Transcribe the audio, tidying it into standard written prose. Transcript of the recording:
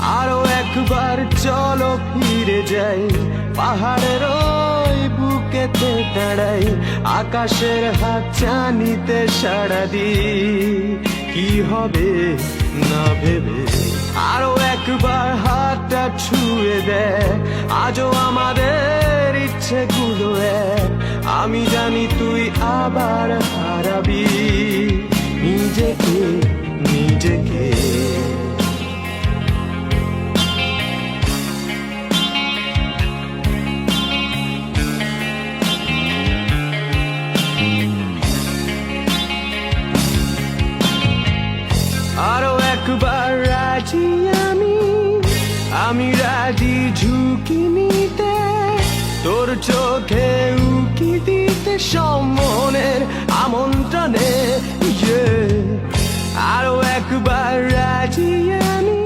আরো একবার চলো ফিরে যাই, পাহাড়ের ওই বুকেতে দাঁড়াই, আকাশের হাত চানিতে সাড়া দি, কি হবে না ভেবে। আরো একবার হাতটা ছুঁয়ে দেয়, আজও আমাদের ইচ্ছেগুলো এক, আমি জানি তুই আবার হারাবি নিজেকে নিজেকে। আরো একবার রাজি আমি রাজি ঝুঁকি নিতে, তোর চোখে উকি দিতে সম্মনের আমন্ত্রণে। আরো একবার রাজি আমি।